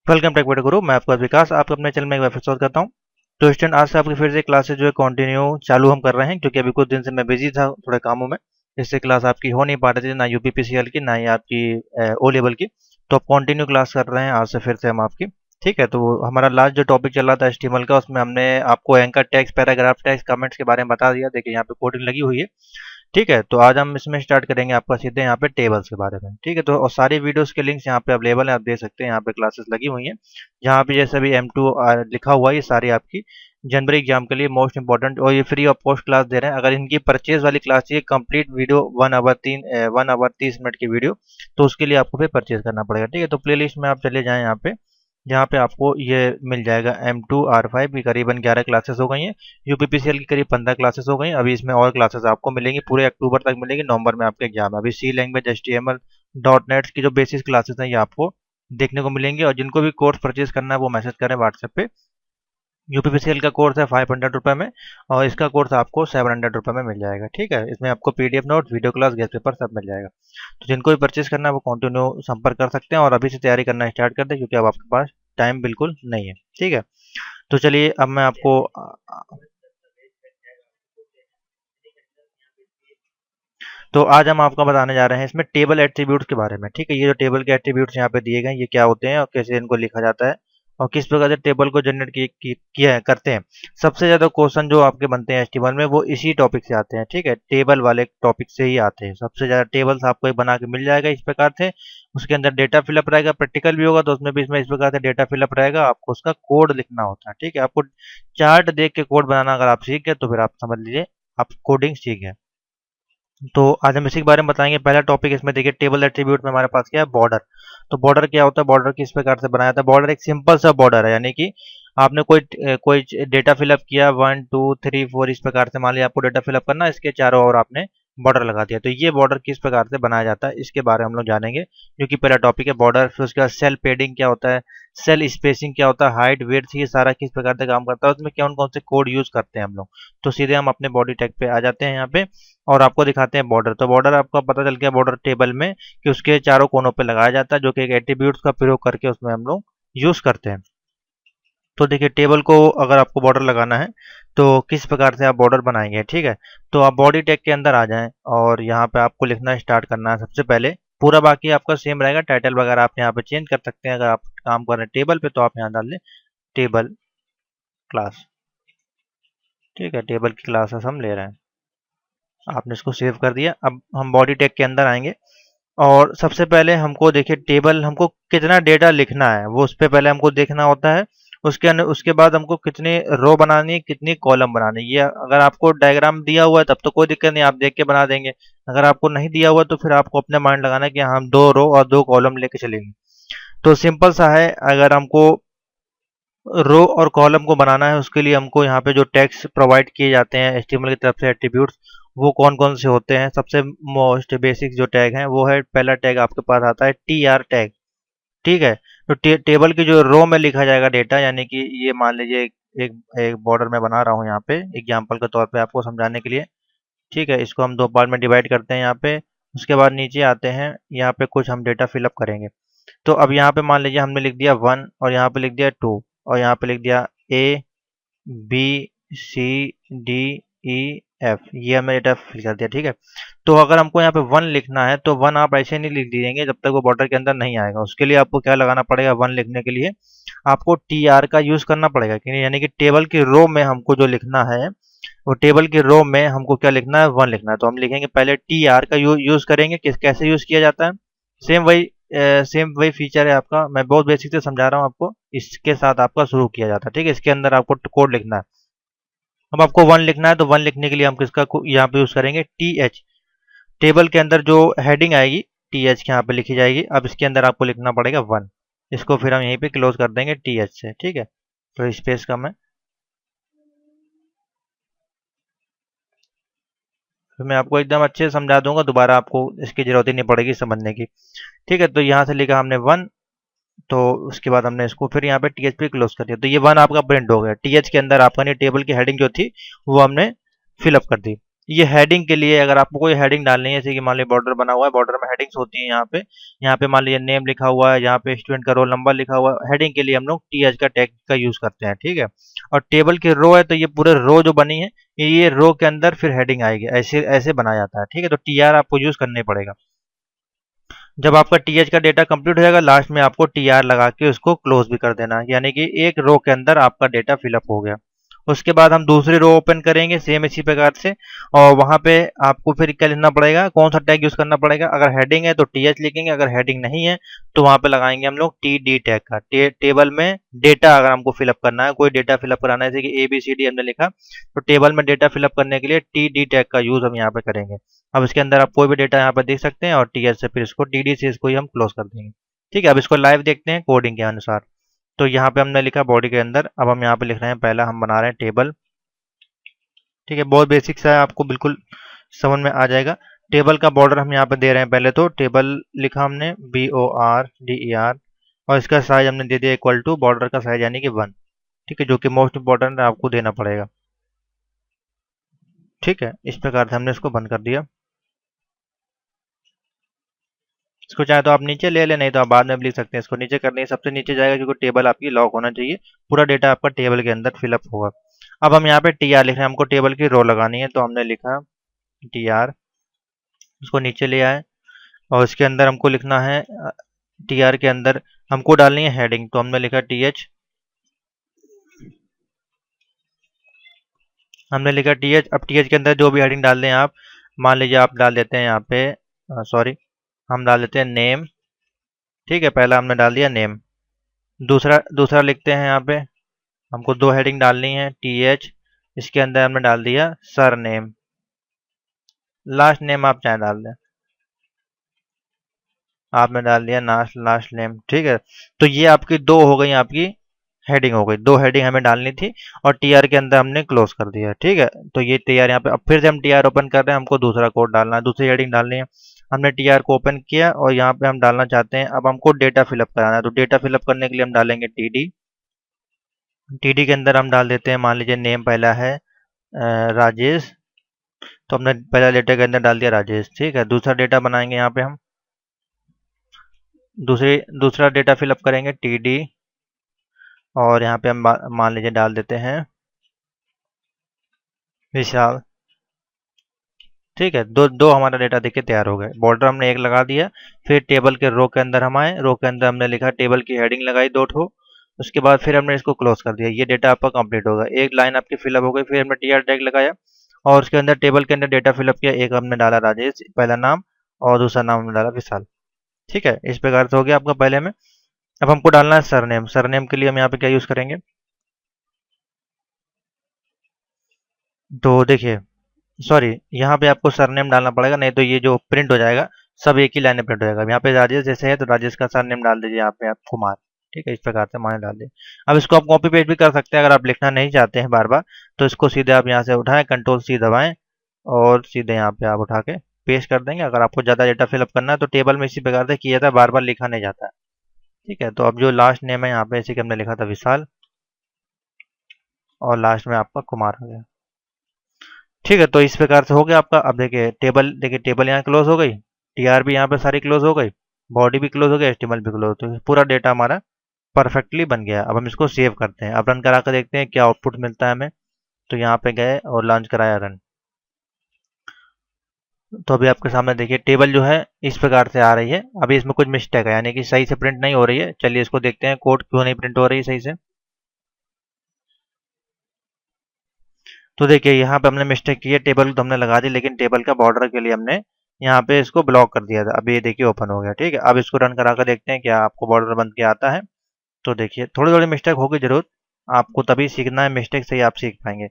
Welcome take video गुरु। मैं आपका विकास, आपको अपने चैनल में एक बार फिर स्वागत करता हूँ। तो स्टूडेंट, आज से आपकी फिर से क्लासेस जो है कंटिन्यू चालू हम कर रहे हैं, क्योंकि अभी कुछ दिन से मैं बिजी था थोड़े कामों में, इससे क्लास आपकी हो नहीं पा रही थी, ना यूपीपीसीएल की ना ही आपकी ओ लेवल की। तो अब कंटिन्यू क्लास कर रहे हैं आज से फिर से हम आपकी। ठीक है, तो हमारा लास्ट जो टॉपिक चल रहा था एचटीएमएल का, उसमें हमने आपको anchor tags, paragraph tags, comments के बारे में बता दिया। देखिए यहाँ पे कोडिंग लगी हुई है। ठीक है, तो आज हम इसमें स्टार्ट करेंगे आपका सीधे यहाँ पे टेबल्स के बारे में। ठीक है, तो और सारी वीडियोस के लिंक्स यहाँ पे अवेलेबल है, आप देख सकते हैं। यहाँ पे क्लासेस लगी हुई हैं, जहाँ पे जैसे अभी M2 लिखा हुआ है, ये सारी आपकी जनवरी एग्जाम के लिए मोस्ट इंपॉर्टेंट, और ये फ्री ऑफ कॉस्ट क्लास दे रहे हैं। अगर इनकी परचेज वाली क्लास चाहिए, कंप्लीट वीडियो 1 आवर 30 मिनट की वीडियो, तो उसके लिए आपको फिर परचेज करना पड़ेगा। ठीक है, तो प्ले लिस्ट में आप चले जाएँ यहाँ पे, जहाँ पे आपको ये मिल जाएगा। M2 R5 की करीबन 11 क्लासेस हो गई हैं, यूपीपीसीएल की करीब 15 क्लासेस हो गई। अभी इसमें और क्लासेस आपको मिलेंगी, पूरे अक्टूबर तक मिलेंगी, नवंबर में आपके एग्जाम है। अभी सी लैंग्वेज, HTML, .NET की जो बेसिक क्लासेस हैं ये आपको देखने को मिलेंगी। और जिनको भी कोर्स परचेज करना है वो मैसेज करें व्हाट्सएप पे। यूपीपीसीएल का कोर्स है 500 रुपये में, और इसका कोर्स आपको 700 रुपये में मिल जाएगा। ठीक है, इसमें आपको PDF note, video class, guest paper सब मिल जाएगा। तो जिनको भी परचेज करना है वो कंटिन्यू संपर्क कर सकते हैं, और अभी से तैयारी करना स्टार्ट कर दें, क्योंकि अब आपके पास टाइम बिल्कुल नहीं है। ठीक है, तो चलिए अब मैं आपको तो आज हम आपको बताने जा रहे हैं इसमें टेबल एट्रीब्यूट्स के बारे में। ठीक है, ये जो टेबल के एट्रीब्यूट्स यहाँ पे दिए गए हैं, ये क्या होते हैं और कैसे इनको लिखा जाता है, और किस प्रकार से टेबल को जनरेट किया करते हैं। सबसे ज़्यादा क्वेश्चन जो आपके बनते हैं HTML में, वो इसी टॉपिक से आते हैं। ठीक है, टेबल वाले टॉपिक से ही आते हैं। सबसे ज़्यादा टेबल्स आपको बना के मिल जाएगा इस प्रकार से। उसके अंदर डेटा फिलअप रहेगा, प्रैक्टिकल भी होगा तो उसमें भी इसमें इस प्रकार से डेटा फिलअप रहेगा। आपको उसका कोड लिखना होता है। ठीक है, आपको चार्ट देख के कोड बनाना अगर आप सीख गए तो फिर आप समझ लीजिए आप कोडिंग सीख गए। तो आज हम इसी के बारे में बताएंगे। पहला टॉपिक इसमें देखिए, टेबल एट्रीब्यूट में हमारे पास क्या है, बॉर्डर। तो बॉर्डर क्या होता है, बॉर्डर किस प्रकार से बनाया था। बॉर्डर एक सिंपल सा बॉर्डर है, यानी कि आपने कोई डेटा फिलअप किया 1 2 3 4 इस प्रकार से, मान लिया आपको डेटा फिलअप करना, इसके चारों ओर आपने बॉर्डर लगा दिया। तो ये बॉर्डर किस प्रकार से बनाया जाता है, इसके बारे में हम लोग जानेंगे, क्योंकि पहला टॉपिक है बॉर्डर। फिर उसके बाद सेल पेडिंग क्या होता है, सेल स्पेसिंग क्या होता है, हाइट, विड्थ, ये सारा किस प्रकार से काम करता है, उसमें कौन कौन से कोड यूज करते हैं हम लोग। तो सीधे हम अपने बॉडी टैग पे आ जाते हैं यहाँ पे, और आपको दिखाते हैं बॉर्डर। तो बॉर्डर आपको पता चल गया बॉर्डर टेबल में कि उसके चारों कोनों पे लगाया जाता है, जो कि एक एट्रीब्यूट्स का प्रयोग करके उसमें हम लोग यूज करते हैं। तो देखिए, टेबल को अगर आपको बॉर्डर लगाना है तो किस प्रकार से आप बॉर्डर बनाएंगे। ठीक है, तो आप बॉडी टैग के अंदर आ जाएं, और यहाँ पे आपको लिखना स्टार्ट करना है सबसे पहले। पूरा बाकी आपका सेम रहेगा, टाइटल वगैरह आप यहाँ पे चेंज कर सकते हैं। अगर आप काम कर रहे हैं टेबल पे तो आप यहाँ डाल दें टेबल क्लास। ठीक है, टेबल की क्लासेस हम ले रहे हैं, आपने इसको सेव कर दिया। अब हम बॉडी टैग के अंदर आएंगे, और सबसे पहले हमको देखिए टेबल हमको कितना डेटा लिखना है वो उस पर पहले हमको देखना होता है। उसके बाद हमको कितनी रो बनानी है, कितनी कॉलम बनानी है। ये अगर आपको डायग्राम दिया हुआ है तब तो कोई दिक्कत नहीं, आप देख के बना देंगे। अगर आपको नहीं दिया हुआ तो फिर आपको अपने माइंड लगाना है कि हम 2 रो और 2 कॉलम लेके चलेंगे। तो सिंपल सा है, अगर हमको रो और कॉलम को बनाना है, उसके लिए हमको यहाँ पे जो टैग्स प्रोवाइड किए जाते हैं HTML की तरफ से, एट्रीब्यूट्स, वो कौन कौन से होते हैं। सबसे मोस्ट बेसिक जो टैग है वो है, पहला टैग आपके पास आता है TR टैग। ठीक है, तो टेबल की जो रो में लिखा जाएगा डेटा, यानी कि ये मान लीजिए एक एक बॉर्डर में बना रहा हूँ यहाँ पे एग्जाम्पल के तौर पे आपको समझाने के लिए। ठीक है, इसको हम 2 पार्ट में डिवाइड करते हैं यहाँ पे। उसके बाद नीचे आते हैं, यहाँ पे कुछ हम डेटा फिलअप करेंगे। तो अब यहाँ पे मान लीजिए हमने लिख दिया 1, और यहाँ पे लिख दिया 2, और यहाँ पे लिख दिया A B C D E F, ये हमने डेटा फिल कर दिया। ठीक है, तो अगर हमको यहाँ पे 1 लिखना है तो 1 आप ऐसे नहीं लिख दीजिएंगे जब तक वो बॉर्डर के अंदर नहीं आएगा। उसके लिए आपको क्या लगाना पड़ेगा, 1 लिखने के लिए आपको TR का यूज करना पड़ेगा, यानी कि टेबल की रो में हमको जो लिखना है, वो टेबल की रो में हमको क्या लिखना है, 1 लिखना है। तो हम लिखेंगे पहले TR का यूज करेंगे। कैसे यूज किया जाता है, सेम वही फीचर है आपका। मैं बहुत बेसिक से समझा रहा हूँ आपको, इसके साथ आपका शुरू किया जाता है। ठीक है, इसके अंदर आपको कोड लिखना है। अब आपको 1 लिखना है, तो 1 लिखने के लिए हम किसका यहाँ पे यूज करेंगे, TH। टेबल के अंदर जो हेडिंग आएगी TH के यहाँ पे लिखी जाएगी। अब इसके अंदर आपको लिखना पड़ेगा 1। इसको फिर हम यहीं पे क्लोज कर देंगे TH से। ठीक है, तो स्पेस कम है, फिर मैं आपको एकदम अच्छे से समझा दूंगा, दोबारा आपको इसकी जरूरत ही नहीं पड़ेगी समझने की। ठीक है, तो यहाँ से लिखा हमने 1, तो उसके बाद हमने इसको फिर यहाँ पे TH पे क्लोज कर दिया। तो ये 1 आपका प्रिंट हो गया। TH के अंदर आपका टेबल की हेडिंग जो थी वो हमने फिलअप कर दी। ये हेडिंग के लिए, अगर आपको कोई हेडिंग डालनी है, जैसे कि मान लीजिए बॉर्डर बना हुआ है, बॉर्डर में हेडिंग्स होती हैं यहाँ पे मान लीजिए नेम लिखा हुआ है, यहाँ पे स्टूडेंट का रोल नंबर लिखा हुआ है, हेडिंग के लिए हम लोग टीएच का टैग का यूज करते हैं, ठीक है। और टेबल की रो है तो ये पूरे रो जो बनी है, ये रो के अंदर फिर हेडिंग आएगी, ऐसे ऐसे बनाया जाता है, ठीक है। तो टीआर आपको यूज करना ही पड़ेगा। जब आपका टीएच का डेटा कंप्लीट हो जाएगा, लास्ट में आपको टीआर लगा के उसको क्लोज भी कर देना है, यानी कि एक रो के अंदर आपका डेटा फिलअप हो गया। उसके बाद हम दूसरी रो ओपन करेंगे सेम इसी प्रकार से, और वहां पे आपको फिर क्या लिखना पड़ेगा, कौन सा टैग यूज करना पड़ेगा। अगर हेडिंग है तो टीएच लिखेंगे, अगर हेडिंग नहीं है तो वहां पे लगाएंगे हम लोग टी डी टैग का। टेबल में डेटा अगर हमको फिलअप करना है, कोई डेटा फिलअप कराना है, जैसे कि ABCD हमने लिखा, तो टेबल में डेटा फिलअप करने के लिए टी डी टैग का यूज हम यहाँ पे करेंगे। अब इसके अंदर आप कोई भी डेटा यहाँ पर देख सकते हैं, और टीएच से फिर इसको टीडी से इसको ही हम क्लोज कर देंगे, ठीक है। अब इसको लाइव देखते हैं कोडिंग के अनुसार। तो यहाँ पे हमने लिखा बॉडी के अंदर, अब हम यहाँ पे लिख रहे हैं, पहला हम बना रहे हैं टेबल, ठीक है। बहुत बेसिक सा है, आपको बिल्कुल समझ में आ जाएगा। टेबल का बॉर्डर हम यहाँ पे दे रहे हैं, पहले तो टेबल लिखा हमने BORDER, और इसका साइज हमने दे दिया इक्वल टू बॉर्डर का साइज यानी कि 1, ठीक है, जो कि मोस्ट इंपॉर्टेंट है, आपको देना पड़ेगा, ठीक है। इस प्रकार से हमने इसको बंद कर दिया। इसको चाहे तो आप नीचे ले लें, नहीं तो आप बाद में भी लिख सकते हैं। इसको नीचे करने सबसे नीचे जाएगा, क्योंकि टेबल आपकी लॉक होना चाहिए, पूरा डेटा आपका टेबल के अंदर फिलअप होगा। अब हम यहाँ पे टीआर लिख रहे हैं, हमको टेबल की रो लगानी है, तो हमने लिखा टीआर, उसको नीचे ले आए, और इसके अंदर हमको लिखना है, टीआर के अंदर हमको डालनी है हेडिंग, तो हमने लिखा टीएच, हमने लिखा टीएच। अब टीएच के अंदर जो भी हेडिंग डाल दें आप, मान लीजिए आप डाल देते हैं यहाँ पे, सॉरी, हम डाल देते हैं नेम, ठीक है, पहला हमने डाल दिया नेम। दूसरा दूसरा लिखते हैं यहाँ पे, हमको 2 हेडिंग डालनी है, टीएच, इसके अंदर हमने डाल दिया सर नेम, लास्ट नेम आप चाहे डाल दें, आपने डाल दिया लास्ट नेम, ठीक है। तो ये आपकी 2 हो गई, आपकी हेडिंग हो गई, 2 हेडिंग हमें डालनी थी, और टीआर के अंदर हमने क्लोज कर दिया, ठीक है। तो ये टीआर यहाँ पे, अब फिर से हम टीआर ओपन कर रहे हैं, हमको दूसरा कोड डालना है, दूसरी हेडिंग डालनी है। हमने टीआर को ओपन किया, और यहाँ पे हम डालना चाहते हैं, अब हमको डेटा फिलअप कराना है, तो डेटा फिलअप करने के लिए हम डालेंगे टीडी। टीडी के अंदर हम डाल देते हैं, मान लीजिए नेम पहला है राजेश, तो हमने पहला डेटा के अंदर डाल दिया राजेश, ठीक है। दूसरा डेटा बनाएंगे यहाँ पे हम, दूसरा डेटा फिलअप करेंगे टीडी, और यहाँ पे हम मान लीजिए डाल देते हैं विशाल, ठीक है। दो दो हमारा डेटा देखिए तैयार हो गए। बॉर्डर हमने एक लगा दिया, फिर टेबल के रो के अंदर हम आए, रो के अंदर हमने लिखा, टेबल की हेडिंग लगाई 2 ठो, उसके बाद फिर हमने इसको क्लोज कर दिया। ये डेटा आपका कंप्लीट होगा, एक लाइन आपकी फिलअप हो गई। फिर हमने टीआर टैग लगाया, और उसके अंदर टेबल के अंदर डेटा फिलअप किया, एक हमने डाला राजेश पहला नाम, और दूसरा नाम हमने डाला विशाल, ठीक है। इस प्रकार से हो गया आपका पहले में। अब हमको डालना है सरनेम, सरनेम के लिए हम यहाँ पे क्या यूज करेंगे, तो देखिए, सॉरी, यहाँ पे आपको सरनेम डालना पड़ेगा, नहीं तो ये जो प्रिंट हो जाएगा, सब एक ही लाइन में प्रिंट हो जाएगा। यहाँ पे राजेश जैसे है, तो राजेश का सरनेम डाल दीजिए यहाँ पे आप कुमार, ठीक है। इस प्रकार से माने डाल दिए। अब इसको आप कॉपी पेस्ट भी कर सकते हैं, अगर आप लिखना नहीं चाहते हैं बार बार, तो इसको सीधे आप यहाँ से उठाएं, Ctrl+C दबाएं, और सीधे यहाँ पे आप उठा के पेस्ट कर देंगे। अगर आपको ज़्यादा डेटा फिलअप करना है, तो टेबल में इसी प्रकार से किया जाता है, बार बार लिखा नहीं जाता है, ठीक है। तो अब जो लास्ट नेम है यहाँ पे, इसी के हमने लिखा था विशाल, और लास्ट में आपका कुमार हो गया, ठीक है। तो इस प्रकार से हो गया आपका। अब देखिए टेबल यहाँ क्लोज हो गई, टीआर भी यहाँ पे सारी क्लोज हो गई, बॉडी भी क्लोज हो गई, HTML भी क्लोज, तो पूरा डेटा हमारा परफेक्टली बन गया। अब हम इसको सेव करते हैं, अब रन करा कर देखते हैं क्या आउटपुट मिलता है हमें। तो यहाँ पे गए और लॉन्च कराया रन, तो अभी आपके सामने देखिए टेबल जो है इस प्रकार से आ रही है। अभी इसमें कुछ मिस्टेक है, यानी कि सही से प्रिंट नहीं हो रही है। चलिए इसको देखते हैं, कोड क्यों नहीं प्रिंट हो रही है सही से। तो देखिए यहाँ पे हमने मिस्टेक की है, टेबल तो हमने लगा दी, लेकिन टेबल का बॉर्डर के लिए हमने यहाँ पे इसको ब्लॉक कर दिया था। अभी ये देखिए ओपन हो गया, ठीक है। अब इसको रन करा कर देखते हैं क्या आपको बॉर्डर बन के आता है। तो देखिए थोड़ी थोड़ी मिस्टेक होगी जरूर, आपको तभी सीखना है, मिस्टेक से ही आप सीख पाएंगे,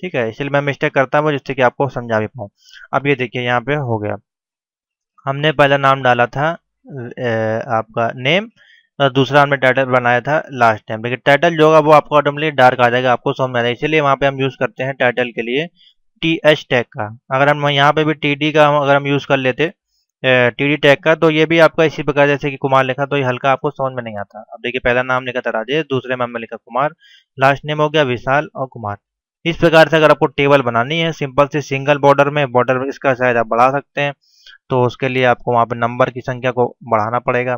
ठीक है। इसलिए मैं मिस्टेक करता हूँ, जिससे कि आपको समझा भी पाऊँ। अब ये देखिए यहाँ पे हो गया, हमने पहला नाम डाला था आपका नेम, और दूसरा हमने टाइटल बनाया था लास्ट टाइम। लेकिन टाइटल जो होगा वो आपको ऑटोमेटिकली डार्क आ जाएगा, आपको समझ में आएगा। इसलिए वहाँ पे हम यूज़ करते हैं टाइटल के लिए TH टैग का। अगर हम यहाँ पे भी TD का अगर हम यूज़ कर लेते, TD टैग का, तो ये भी आपका इसी प्रकार, जैसे कि कुमार लिखा, तो ये हल्का आपको समझ में नहीं आता। अब देखिए पहला नाम लिखा था राजेश, दूसरे में हमने लिखा कुमार, लास्ट नेम हो गया विशाल और कुमार। इस प्रकार से अगर आपको टेबल बनानी है सिंपल से सिंगल बॉर्डर में इसका साइज आप बढ़ा सकते हैं। तो उसके लिए आपको वहाँ पे नंबर की संख्या को बढ़ाना पड़ेगा।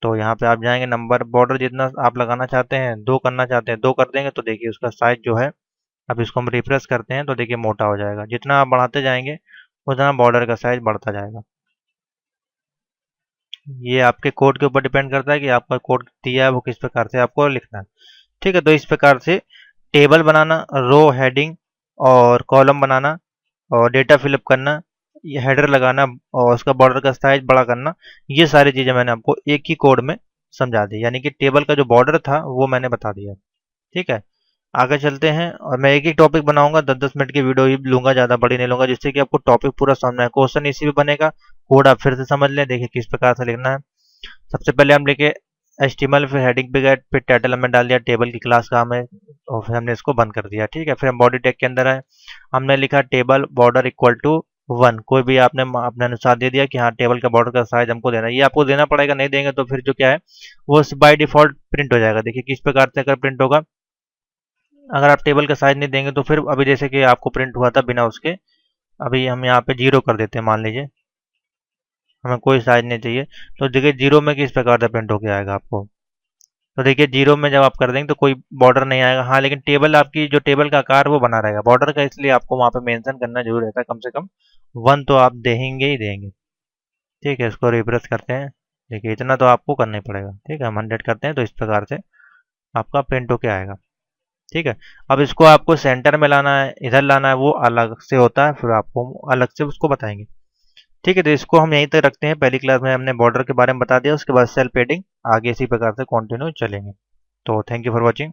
तो यहाँ पे आप जाएंगे नंबर बॉर्डर जितना आप लगाना चाहते हैं, 2 करना चाहते हैं, 2 कर देंगे तो देखिए उसका साइज जो है, अब इसको हम रिफ्रेश करते हैं तो देखिए मोटा हो जाएगा। जितना आप बढ़ाते जाएंगे उतना बॉर्डर का साइज बढ़ता जाएगा। ये आपके कोड के ऊपर डिपेंड करता है कि आपका कोड दिया है वो किस प्रकार से आपको लिखना है। ठीक है, तो इस प्रकार से टेबल बनाना, रो हेडिंग और कॉलम बनाना और डेटा फिलअप करना, ये हेडर लगाना और उसका बॉर्डर का साइज बड़ा करना, ये सारी चीज़ें मैंने आपको एक ही कोड में समझा दी। यानी कि टेबल का जो बॉर्डर था वो मैंने बता दिया। ठीक है, आगे चलते हैं और मैं एक ही टॉपिक बनाऊंगा, 10-10 मिनट की वीडियो ही लूंगा, ज़्यादा बड़ी नहीं लूंगा, जिससे कि आपको टॉपिक पूरा समझ में आए। क्वेश्चन इसी में बनेगा, कोड आप फिर से समझ लें, देखिए किस प्रकार से लिखना है। सबसे पहले हम लिखे HTML, फिर हेडिंग पे गए, फिर टाइटल हमने डाल दिया टेबल की क्लास का हमें, और फिर हमने इसको बंद कर दिया। ठीक है, फिर हम बॉडी टैग के अंदर आए, हमने लिखा टेबल बॉर्डर इक्वल टू 1। कोई भी आपने अपने अनुसार दे दिया कि हाँ टेबल का बॉर्डर का साइज हमको देना है, ये आपको देना पड़ेगा, नहीं देंगे तो फिर जो क्या है वो बाय डिफॉल्ट प्रिंट हो जाएगा। देखिए किस प्रकार से अगर प्रिंट होगा, अगर आप टेबल का साइज नहीं देंगे तो फिर अभी जैसे कि आपको प्रिंट हुआ था बिना उसके, अभी हम यहाँ पे 0 कर देते हैं, मान लीजिए हमें कोई साइज नहीं चाहिए, तो देखिए 0 में किस प्रकार से प्रिंट होके आएगा आपको। तो देखिए 0 में जब आप कर देंगे तो कोई बॉर्डर नहीं आएगा। हाँ, लेकिन टेबल आपकी जो टेबल का आकार वो बना रहेगा बॉर्डर का, इसलिए आपको वहाँ पे मेंशन करना जरूर रहता है, कम से कम 1 तो आप देंगे ही देंगे। ठीक है, इसको रिफ्रेश करते हैं, देखिए इतना तो आपको करना ही पड़ेगा। ठीक है, हम 100 करते हैं तो इस प्रकार से आपका प्रिंट होके आएगा। ठीक है, अब इसको आपको सेंटर में लाना है, इधर लाना है, वो अलग से होता है, फिर आपको अलग से उसको बताएंगे। ठीक है, तो इसको हम यहीं तक रखते हैं। पहली क्लास में हमने बॉर्डर के बारे में बता दिया, उसके बाद सेल पेडिंग, आगे इसी प्रकार से कंटिन्यू चलेंगे। तो थैंक यू फॉर वॉचिंग।